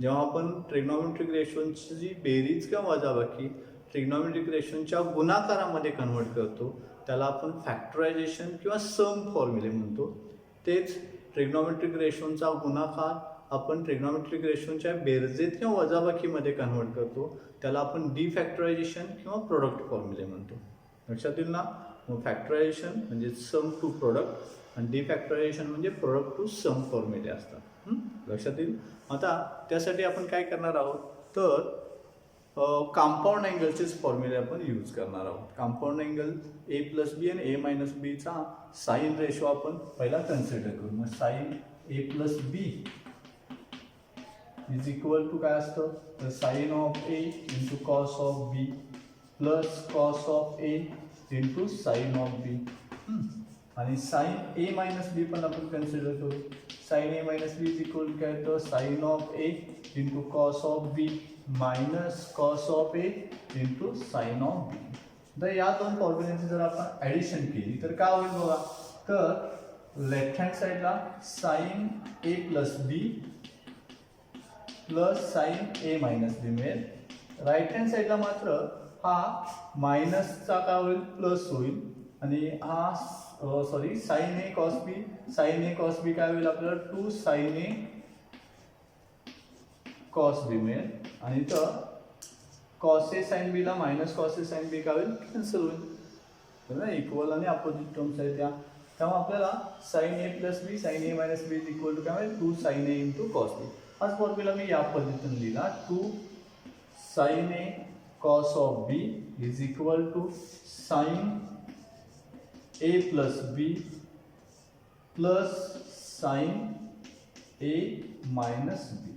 जेव्हा आपण ट्रिग्नॉमेट्रिक रेशोची जी बेरीज किंवा वजाबाकी ट्रिग्नॉमेट्रिक रेशोच्या गुणाकारामध्ये कन्वर्ट करतो त्याला आपण फॅक्टरायझेशन किंवा सम फॉर्म्युले म्हणतो. तेच ट्रिग्नॉमेट्रिक रेशोंचा गुणाकार आपण ट्रिग्नॉमेट्रिक रेशोंच्या बेरजेत किंवा वजाबाकीमध्ये कन्वर्ट करतो त्याला आपण डिफॅक्टरायझेशन किंवा प्रोडक्ट फॉर्म्युले म्हणतो. लक्षात येईल ना? मग फॅक्टरायझेशन म्हणजे सम टू प्रोडक्ट आणि डिफॅक्टरायझेशन म्हणजे प्रोडक्ट टू सम फॉर्म्युले असतात. लक्षात येईल. आता त्यासाठी आपण काय करणार आहोत तर कंपाऊंड अँगलचेच फॉर्म्युले आपण यूज करणार आहोत. Compound angle A plus B आणि ए मायनस बीचा साईन रेशो आपण पहिला कन्सिडर करू. मग sine A plus B is equal to काय असतं तर sine of A into cos of B plus cos of A into sine of B. आणि साईन ए मायनस बी पण आपण कन्सिडर करू. Sine A minus B is equal to काय तर sine of A into cos of B minus cos of A into sine of B. तर या दोन फॉर्म्युल्यांची जर आपण ॲडिशन केली तर काय होईल बघा. तर लेफ्ट हँड साईडला sine A plus B plus sine A minus B मिळेल. राईट हँड साईडला मात्र हा मायनसचा काय होईल प्लस होईल आणि हा साईन ए कॉस बी काय होईल आपल्याला 2 साईन ए कॉस बी मिळेल आणि इथं कॉस ए साईन बीला minus cos A sine B काय होईल कॅन्सल होईल. इक्वल आणि अपोजिट टर्म्स आहेत त्यामुळे आपल्याला sine A plus B sine A minus B is equal to काय होईल 2 sine A into cos B. हाच फॉर्म्युला मी या पद्धतीने लिहिला 2 sine A cos of B is equal to sine A plus B plus sine A minus B.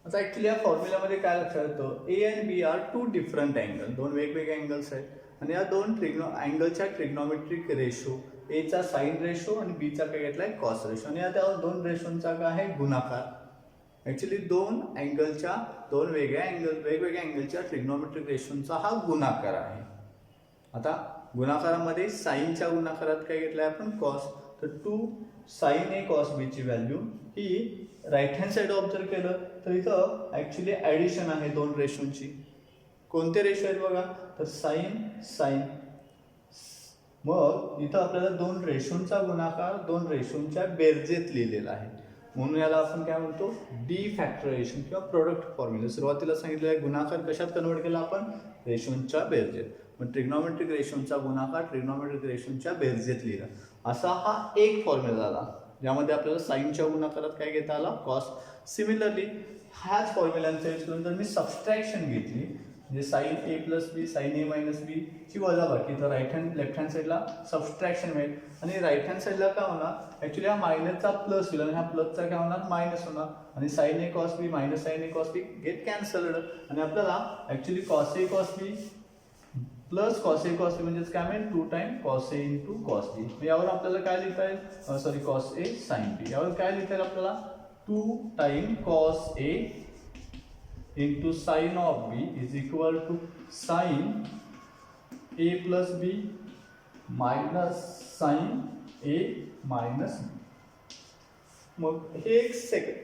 आता actually या फॉर्म्युल्यामध्ये काय लक्षात येतं ए आणि बी आर 2 डिफरंट अँगल, दोन वेगवेगळे अँगल्स आहेत आणि या दोन अँगलच्या ट्रिग्नॉमेट्रिक रेशो एचा साइन रेशो आणि बीचा काय घेतलाय कॉस रेशो आणि या त्या दोन रेशोंचा काय आहे गुणाकार. ॲक्च्युली दोन अँगलच्या वेगवेगळ्या अँगलच्या ट्रिग्नॉमेट्रिक रेशोंचा हा गुणाकार आहे. आता गुणाकारामध्ये साईनच्या गुणाकारात काय घेतलाय आपण कॉस. तर 2 साईन ए कॉस बीची व्हॅल्यू ही राईट हँड साईड ऑब्झर्व केलं तर इथं ॲक्च्युली ॲडिशन आहे दोन रेशोंची. कोणते रेशो आहेत बघा तर साईन. मग इथं आपल्याला दोन रेशोंचा गुणाकार दोन रेशोंच्या बेरजेत लिहिलेला आहे म्हणून याला आपण काय म्हणतो डिफॅक्टरायझेशन किंवा प्रोडक्ट फॉर्म्युला. सुरुवातीला सांगितलं आहे गुणाकार कशात कन्वर्ट केला आपण रेशोंच्या बेरजेत. मग ट्रिग्नॉमेट्रिक रेशोंचा गुणाकार ट्रिग्नॉमेट्रिक रेशोंच्या बेरजेत लिहिला असा हा एक फॉर्म्युला झाला ज्यामध्ये आपल्याला साईनच्या गुणाकारात काय घेता आला कॉस. सिमिलरली ह्याच फॉर्म्युलांचा यूज करून जर मी सबस्ट्रॅक्शन घेतली म्हणजे sine A plus B sine A minus B ची वजाबाकी तर लेफ्ट हँड साईडला सबस्ट्रॅक्शन मिळेल आणि राईट हँड साईडला काय होणार ॲक्च्युली हा मायनसचा प्लस होईल आणि ह्या प्लसचा काय होणार मायनस होणार आणि sine A cos B minus sine A cos B get cancelled आणि आपल्याला actually cos A cos B plus cos A cos B म्हणजेच काय मिळेल 2 time cos A into cos B. यावर आपल्याला काय लिहिता येईल कॉस ए साईन बी. यावर काय लिहिता येईल आपल्याला 2 time cos A into sine of B is equal to sine A plus B minus sine A minus B. मग हे एक सेकंड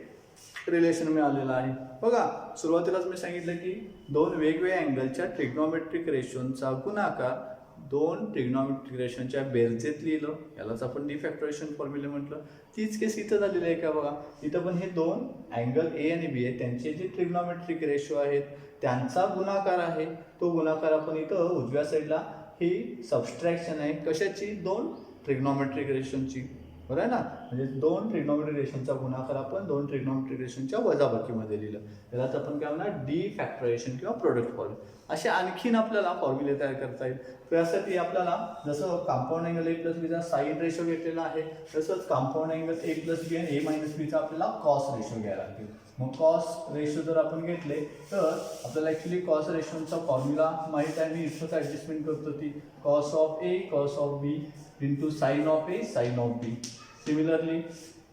रिलेशन मिळालेलं आहे बघा. सुरुवातीलाच मी सांगितलं की दोन वेगवेगळ्या अँगलच्या ट्रिग्नॉमेट्रिक रेशोंचा गुणाकार दोन ट्रिग्नॉमेट्रिक रेशोंच्या बेरजेत लिहिलं यालाच आपण डिफॅक्टरायझेशन फॉर्म्युला म्हटलं. तीच केस इथं झालेली आहे का बघा. इथं पण हे दोन अँगल ए आणि बी आहेत त्यांचे जे ट्रिग्नॉमेट्रिक रेशो आहेत त्यांचा गुणाकार आहे. तो गुणाकार आपण इथं उजव्या साईडला ही सबस्ट्रॅक्शन आहे कशाची दोन ट्रिग्नॉमेट्रिक रेशोंची बरं आहे ना. म्हणजे दोन ट्रिग्नॉमेट्रिक रेशोंचा गुणाकार आपण दोन ट्रिग्नॉमेट्रिक रेशोंच्या वजाबाकीमध्ये लिहिलं यालाच आपण काय म्हणणार डिफॅक्टरायझेशन किंवा प्रोडक्ट फॉर्म्युला. असे आणखीन आपल्याला फॉर्म्युले तयार करता येईल. त्यासाठी आपल्याला जसं कंपाऊंड अँगल ए प्लस बीचा साईन रेशो घेतलेला आहे तसंच compound angle A plus B आणि ए मायनस बीचा आपल्याला कॉस रेशो घ्यायला लागतील. मग कॉस रेशो जर आपण घेतले तर आपल्याला ॲक्च्युली कॉस रेशोचा फॉर्म्युला माहीत आहे. मी इथंच ॲडजस्टमेंट करतो ती cos of A cos of B into sine of A sine of B. Similarly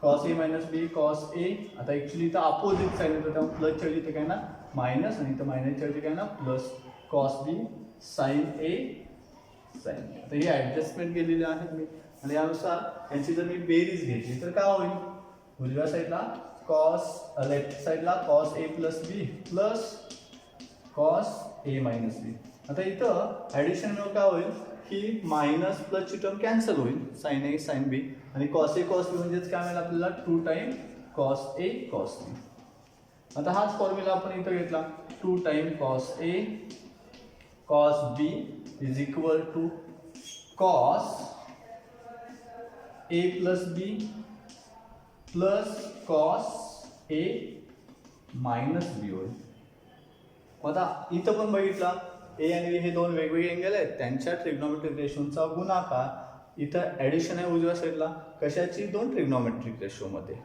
cos A minus B cos A. आता ॲक्च्युली इथं अपोजिट साईन येतं त्यामुळे प्लसच्या वेळी इथं काय ना मायनस आणि इथं मायनसच्या वेळी काय ना plus cos B sign A sign. आता ही ॲडजस्टमेंट केलेली आहे मी आणि यानुसार यांची जर मी बेरीज घेतली तर काय होईल उजव्या साईडला कॉस लेफ्ट साईडला cos A plus B plus cos A minus B. आता इथं ॲडिशन काय होईल की मायनस प्लसची टर्म कॅन्सल होईल, साइन ए साइन बी, आणि कॉस ए कॉस बी म्हणजेच काय मिळेल आपल्याला 2 time cos A cos B. आता हाच फॉर्म्युला आपण इथं घेतला 2 time cos A cos B is equal to cos A plus B plus cos A minus B होईल. आता इथं पण बघितला ए आणि बी हे दोन वेगवेगळे अँगल आहेत, त्यांच्या ट्रिग्नोमेट्रिक रेशोचा गुणाकार इथं ॲडिशन आहे उजव्या साईडला कशाची, दोन ट्रिग्नोमेट्रिक रेशोमध्ये.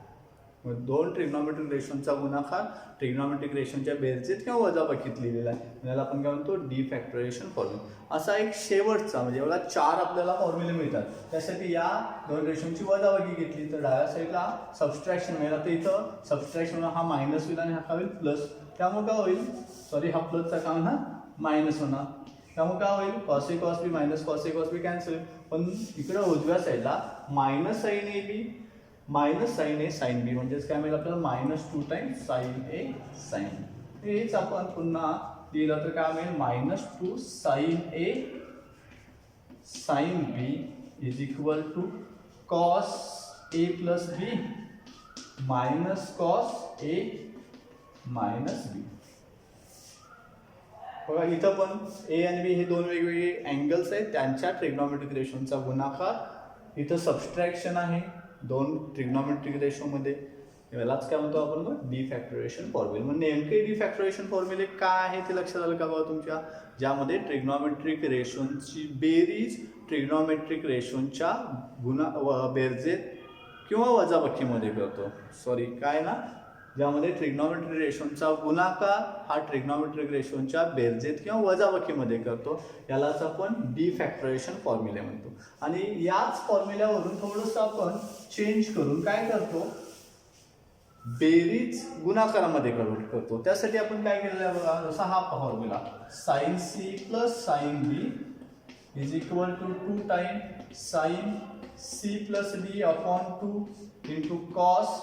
मग दोन ट्रिग्नोमेट्रिक रेशोचा गुणाकार ट्रिग्नोमेट्रिक रेशोच्या बेरजेत किंवा वजाबाकीत लिहिलेला आहे, याला आपण काय म्हणतो डी फॅक्टरायझेशन फॉर्म्युला. असा एक शेवटचा म्हणजे एवढा 4 आपल्याला फॉर्म्युले मिळतात. त्यासाठी या दोन रेशोची वजाबाकी घेतली तर डाव्या साईडला सबस्ट्रॅक्शन मिळेल. आता इथं सबस्ट्रॅक्शन हा मायनस होईल आणि हा काय होईल प्लस, त्यामुळे काय होईल सॉरी हा प्लसचा काम हा मायनस होणार, त्यामुळे काय होईल cos A cos B minus cos A cos B cancel. पण इकडे उजव्या साईडला minus sine A B minus sine A sine B म्हणजेच काय मिळेल आपल्याला -2 times sine A sine B. हेच आपण पुन्हा लिहिलं तर काय मिळेल -2 sine A sine B is equal to cos A plus B minus cos A minus B. बघा इथं पण ए आणि बी हे दोन वेगवेगळे अँगल्स आहेत, त्यांच्या ट्रिग्नोमेट्रिक रेशोचा गुणाकार. इथं सबस्ट्रॅक्शन आहे दोन ट्रिग्नोमेट्रिक रेशोमध्ये, यालाच काय म्हणतो आपण मग डी फॅक्टरायझेशन फॉर्म्युले. मग नेमके डी फॅक्टरायझेशन फॉर्म्युले काय आहे ते लक्षात आलं का बघा तुमच्या, ज्यामध्ये ट्रिग्नोमेट्रिक रेशोंची बेरीज ट्रिग्नोमेट्रिक रेशोंच्या बेरजेत किंवा वजाबाकीमध्ये करतो. सॉरी काय ना, ज्यामध्ये ट्रिग्नोमेट्रिक रेशोंचा गुणाकार हा ट्रिग्नोमेट्रिक रेशोंच्या बेरजेत किंवा वजाबाकीमध्ये करतो, यालाच आपण डी फॅक्टरायझेशन फॉर्म्युले म्हणतो. आणि याच फॉर्म्युल्यावरून थोडंसं आपण चेंज करून काय करतो, बेरीज गुणाकारामध्ये कन्वर्ट करतो. त्यासाठी आपण काय केलेलं आहे बघा, जसा हा formula sine C plus sine B is equal to 2 time sine C plus D upon 2 into cos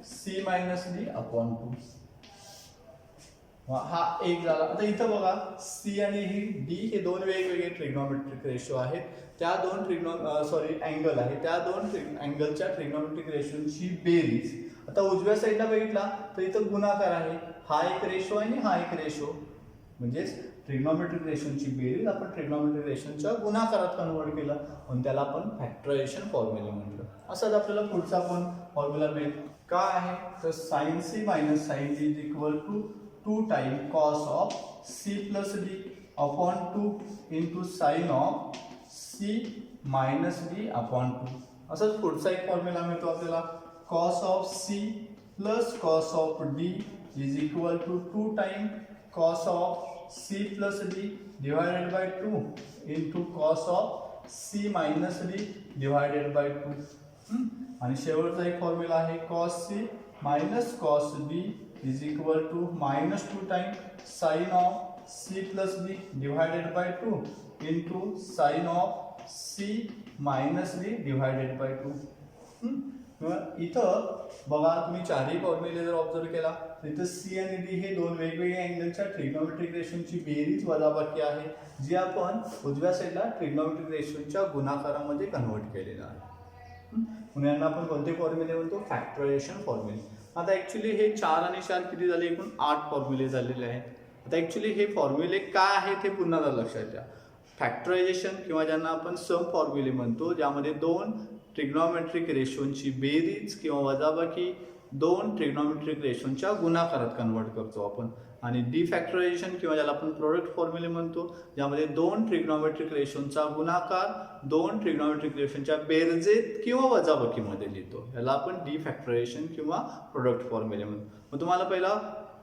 C minus D upon 2. हा एक झाला. आता इथं बघा सी आणि ही डी हे दोन वेगवेगळे ट्रिग्नोमेट्रिक रेशो आहेत, त्या दोन अँगल आहे, त्या दोन अँगलच्या ट्रिग्नोमेट्रिक रेशोची बेरीज. आता उजव्या साईडला बघितला तर इथं गुणाकार आहे, हा एक रेशो आणि हा एक रेशो, म्हणजेच ट्रिग्नोमेट्रिक रेशोची बेरीज आपण ट्रिग्नोमेट्रिक रेशोच्या गुणाकारात कन्वर्ट केलं म्हणून त्याला आपण फॅक्टरायझेशन फॉर्म्युला म्हटलं. असंच आपल्याला पुढचा पण फॉर्म्युला मिळेल. काय आहे तर sine C minus sine D is equal to 2 time cos of C plus D upon 2 into sine of C minus D upon 2. असंच पुढचा एक फॉर्म्युला मिळतो आपल्याला, cos of C plus cos of D is equal to 2 time cos of C plus D divided by 2 into cos of C minus D divided by 2. आणि शेवटचा एक formula आहे cos C minus cos D is equal to -2 time sine of C plus D divided by 2 into sine of C minus D divided by 2. इथं बघा तुम्ही चारही फॉर्म्युले जर observe केला तर इथं सी आणि डी हे दोन वेगवेगळ्या अँगलच्या ट्रिग्नोमेट्रिक रेशोची बेरीज वजाबाकी आहे, जी आपण उजव्या साईडला ट्रिग्नोमेट्रिक रेशोच्या गुणाकारामध्ये कन्वर्ट केलेला आहे. म्हणून यांना आपण कोणते फॉर्म्युले म्हणतो फॅक्टरायझेशन फॉर्म्युले. आता ॲक्च्युली हे 4 आणि 4 किती झाले, एकूण 8 फॉर्म्युले झालेले आहेत. आता ॲक्च्युली हे फॉर्म्युले काय आहेत हे पुन्हा लक्षात घ्या. फॅक्टरायझेशन किंवा ज्यांना आपण सम फॉर्म्युले म्हणतो, ज्यामध्ये दोन ट्रिग्नोमेट्रिक रेशोंची बेरीज किंवा वजाबाकी दोन ट्रिग्नोमेट्रिक रेशोंच्या गुणाकारात कन्वर्ट करतो आपण. आणि डी फॅक्टरायझेशन किंवा ज्याला आपण प्रोडक्ट फॉर्म्युले म्हणतो, ज्यामध्ये दोन ट्रिग्नोमेट्रिक रेशोंचा गुणाकार दोन ट्रिग्नोमेट्रिक रेशोंच्या बेरजेत किंवा वजाबाकीमध्ये लिहितो, याला आपण डी फॅक्टरायझेशन किंवा प्रोडक्ट फॉर्म्युले म्हणतो. मग तुम्हाला पहिला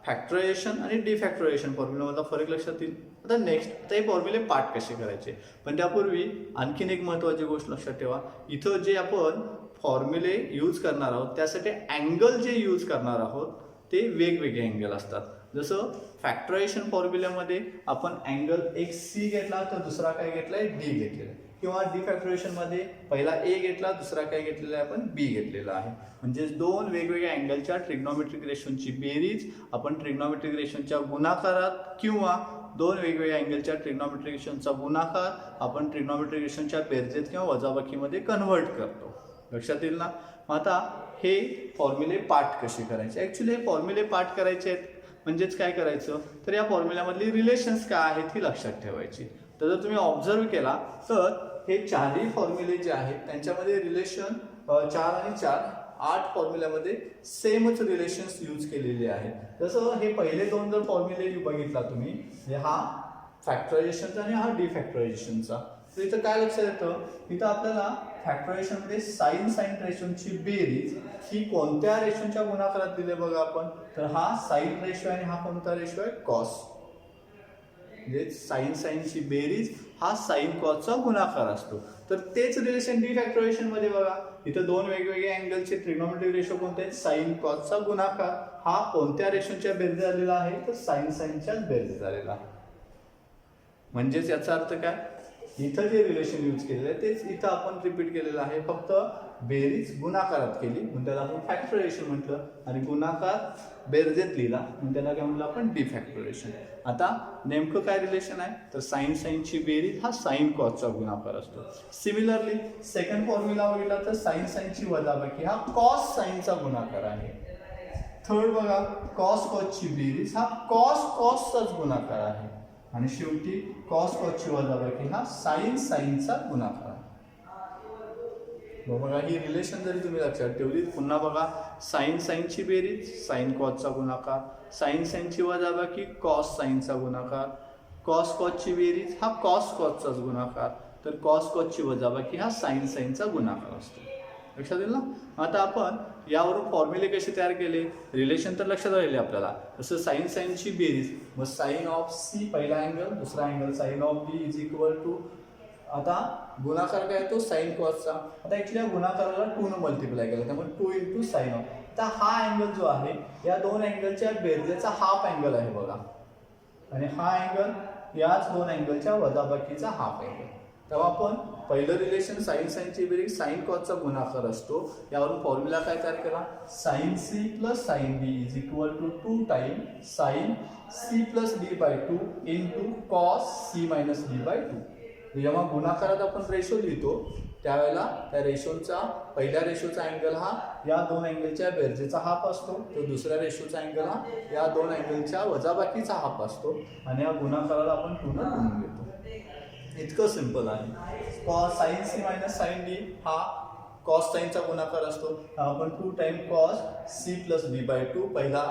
फॅक्टरायझेशन आणि डी फॅक्टरायझेशन फॉर्म्युलामधला फरक लक्षात येईल. आता नेक्स्ट, आता हे फॉर्म्युले पार्ट कसे करायचे, पण त्यापूर्वी आणखीन एक महत्त्वाची गोष्ट लक्षात ठेवा. इथं जे आपण फॉर्म्युले यूज करणार आहोत त्यासाठी अँगल जे यूज करणार आहोत ते वेगवेगळे अँगल असतात. जसं फॅक्टरायझेशन फॉर्म्युल्यामध्ये आपण अँगल एक सी घेतला तर दुसरा काय घेतलाय डी घेतलेला आहे. किंवा डी फॅक्टरायझेशनमध्ये पहिला ए घेतला, दुसरा काय घेतलेला आहे आपण बी घेतलेला आहे. म्हणजे दोन वेगवेगळ्या अँगलच्या ट्रिग्नोमेट्रिक रेशोंची बेरीज आपण ट्रिग्नोमेट्रिक रेशोंच्या गुणाकारात किंवा दोन वेगवेगळ्या अँगलच्या ट्रिग्नोमेट्रिक रेशोंचा गुणाकार आपण ट्रिग्नोमेट्रिक रेशोंच्या बेरजेत किंवा वजाबाकीमध्ये कन्व्हर्ट करतो. लक्षात येईल ना. आता हे फॉर्म्युले पाठ कसे करायचे. ॲक्च्युली हे फॉर्म्युले पाठ करायचे आहेत म्हणजेच काय करायचं तर या फॉर्म्युल्यामधली रिलेशन्स काय आहेत ही लक्षात ठेवायची. तर जर तुम्ही ऑब्झर्व केला तर हे चारही फॉर्म्युले जे आहेत त्यांच्यामध्ये रिलेशन 4 आणि 4 8 फॉर्म्युल्यामध्ये सेमच रिलेशन्स यूज केलेले आहेत. जसं हे पहिले दोन जर फॉर्म्युले बघितला तुम्ही, हा फॅक्टरायझेशनचा आणि हा डी फॅक्टरायझेशनचा, तर इथं काय लक्षात येतं, इथं आपल्याला फॅक्टरायझेशनमध्ये साइन साइन रेशोंची बेरीज ही कोणत्या रेशोंच्या गुणाकारात दिले बघा आपण, तर हा साइन रेशो आणि हा कोणता रेशो आहे कॉस. म्हणजे साइन साइनची बेरीज हा साइन कॉसचा गुणाकार असतो. तर तेच रिलेशन डी फॅक्टरायझेशन मध्ये बघा, इथं दोन वेगवेगळ्या अँगलचे ट्रिग्नोमेट्रिक रेशो कोणते आहेत, साइन कॉसचा गुणाकार हा कोणत्या रेशोंच्या बेरजेत आलेला आहे, तर साइन साइनच्याच बेरजेत आलेला आहे. म्हणजेच याचा अर्थ काय, इथं जे रिलेशन यूज केलेलं आहे तेच इथं आपण रिपीट केलेलं आहे, फक्त बेरीज गुणाकारात केली म्हणून त्याला आपण फॅक्टरायझेशन म्हटलं, आणि गुणाकार बेरजेत लिहिला म्हणून त्याला काय म्हटलं आपण डी फॅक्टरायझेशन. आता नेमकं काय रिलेशन आहे, तर साइन साइनची बेरीज हा साइन कॉसचा गुणाकार असतो. सिमिलरली सेकंड फॉर्म्युला बघितला तर साइन साइनची वजाबाकी हा कॉस साइनचा गुणाकार आहे. थर्ड बघा, कॉस कॉसची बेरीज हा कॉस कॉसचाच गुणाकार आहे. आणि शेवटी कॉस कॉसची वजाबाकी हा साइन साइनचा गुणाकार आहे. बघा ही रिलेशन जरी तुम्ही लक्षात ठेवली, पुन्हा बघा साइन साइनची बेरीज साइन कॉसचा गुणाकार, साइन साइनची वजाबाकी कॉस साइनचा गुणाकार, कॉस कॉसची बेरीज हा कॉस कॉसचाच गुणाकार, तर कॉस कॉसची वजाबाकी हा साइन साइनचा गुणाकार असतो. लक्षात येईल ना. आता आपण यावरून फॉर्म्युले कसे तयार केले, रिलेशन तर लक्षात राहिले आपल्याला. जसं साइन साइनची बेरीज, मग साइन ऑफ सी पहिला अँगल, दुसरा angle sine of B is equal to, आता गुणाकार काय तो साइन कॉसचा. आता ॲक्च्युली गुणाकाराला 2 ने मल्टिप्लाय केला, त्यामुळे 2 इंटू साइन ऑफ. आता हा अँगल जो आहे या दोन अँगलच्या बेरजेचा हाफ अँगल आहे बघा, आणि हा अँगल याच दोन अँगलच्या वजाबाकीचा हाफ अँगल. तेव्हा आपण पहिलं रिलेशन साइन साइनची बेरीज साइन कॉसचा गुणाकार असतो, यावरून फॉर्म्युला काय तयार केला, sine C plus sine B is equal to 2 time sine C plus D by 2 into cos C minus D by 2. जेव्हा गुणाकारात आपण रेशो लिहितो त्यावेळेला त्या रेशोचा पहिल्या रेशोचा अँगल हा या दोन अँगलच्या बेरजेचा हाफ असतो, तर दुसऱ्या रेशोचा अँगल हा या दोन अँगलच्या वजाबाकीचा हाफ असतो, आणि या गुणाकाराला आपण 2 ने गुणून घेतो. इतकं सिंपल आहे. Cos sine C minus sine D हा कॉस साइनचा गुणाकार असतो, आपण 2 time cos C plus D by 2 पहिला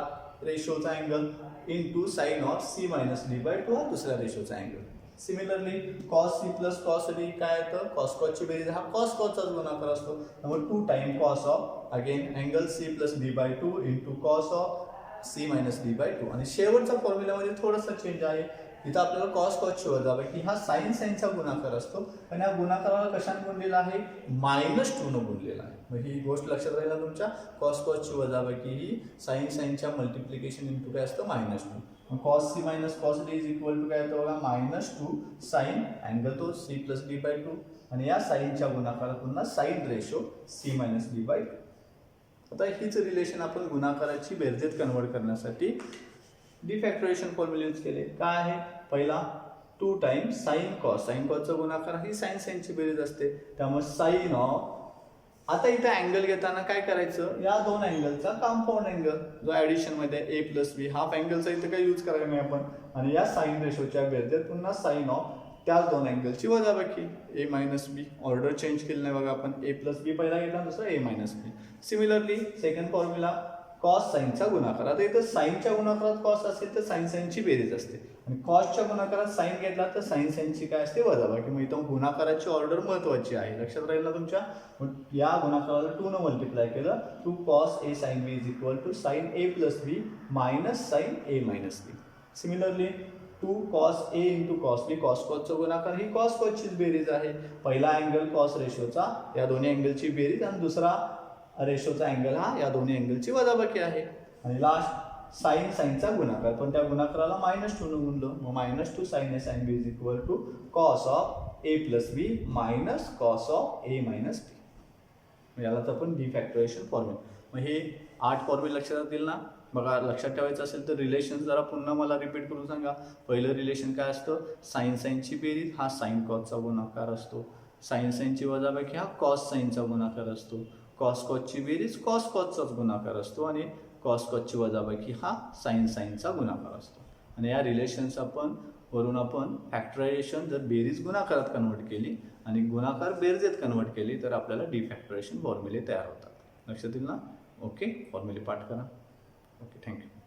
रेशोचा angle into sine of C minus D by 2 हा दुसऱ्या रेशोचा angle. Similarly cos C plus cos D काय येतं, कॉस कॉसची बेरीज हा कॉस कॉसचाच गुणाकार असतो, त्यामुळे 2 time cos of again angle C plus D by 2 into cos of C minus D by 2. आणि शेवटच्या फॉर्म्युल्यामध्ये थोडासा चेंज आहे, इथं आपल्याला कॉस कॉसची वजाबाकी हा साइन साइनचा गुणाकार असतो, पण या गुणाकाराला कशाने गुणलेला आहे, -2 ने गुणलेला आहे. मग ही गोष्ट लक्षात राहिला तुमच्या, कॉस कॉसची वजाबाकी ही साइन साइनच्या मल्टिप्लिकेशन इंटू काय असतं -2. Cos C minus cos D is equal to काय येतं बघा, -2 साइन अँगल तो सी प्लस डी बाय 2, आणि या साइनच्या गुणाकारात पुन्हा sine ratio C minus D by 2. आता हीच रिलेशन आपण गुणाकाराची बेरजेत कन्वर्ट करण्यासाठी डी फॅक्टरायझेशन फॉर्म्युला यूज केले. काय आहे, पहिला 2 टाइम साइन कॉसचा गुणाकार ही साइन साइनची बेरीज असते, त्यामुळे साइन ऑफ, आता इथे अँगल घेताना काय करायचं, या दोन अँगलचा कंपाऊंड अँगल जो ऍडिशन मध्ये ए प्लस बी, हाफ अँगलचा इथे काही यूज करायला नाही आपण, आणि या साइन रेशोच्या बेरजेत पुन्हा साइन ऑफ त्याच दोन अँगलची वजाबाकी ए मायनस बी. ऑर्डर चेंज केली नाही बघा, आपण ए प्लस बी पहिला घेतला, दुसरा ए minus B. Similarly second formula cos साइनचा गुणाकार. आता इथं साइनच्या गुणाकारात कॉस असेल तर साइन साइनची बेरीज असते, आणि कॉसच्या गुणाकारात साइन घेतला तर साइन साइनची काय असते, वजाबाकी. मग इथं गुणाकाराची ऑर्डर महत्वाची आहे, लक्षात राहील ना तुमच्या. या गुणाकाराला 2 ने मल्टिप्लाय केलं, 2 cos A sine B is equal to sine A plus B minus sine A minus B. Similarly 2 cos A into cos B, cos कॉसचा गुणाकार ही कॉस कॉसचीच बेरीज आहे. पहिला अँगल कॉस रेशोचा या दोन्ही अँगलची बेरीज, आणि दुसरा रेशोचा अँगल हा या दोन्ही अँगलची वजाबाकी आहे. आणि लास्ट साइन साइनचा गुणाकार, पण त्या गुणाकाराला -2 ने गुणलं, मग -2 sine A sine B is equal to cos of A plus B minus cos of A minus B. यालाच आपण डी फॅक्टरायझेशन फॉर्म्युला. मग हे 8 फॉर्म्युले लक्षात येतील ना. बघा लक्षात ठेवायचं असेल तर रिलेशन जरा पुन्हा मला रिपीट करून सांगा. पहिलं रिलेशन काय असतं, साइन साइनची बेरीज हा साइन कॉसचा गुणाकार असतो, साइन साइनची वजाबाकी हा कॉस साइनचा गुणाकार असतो, कॉस कॉसची बेरीज कॉस कॉसचाच गुणाकार असतो आणि कॉस कॉसची वजाबाकी हा साइन साइनचा गुणाकार असतो. आणि या रिलेशन्स वरून आपण फॅक्टरायझेशन जर बेरीज गुणाकारात कन्वर्ट केली आणि गुणाकार बेरजेत कन्वर्ट केली तर आपल्याला डी फॅक्टरायझेशन फॉर्म्युले तयार होतात. लक्षात येईल ना. ओके, फॉर्म्युले पाठ करा. Okay, thank you.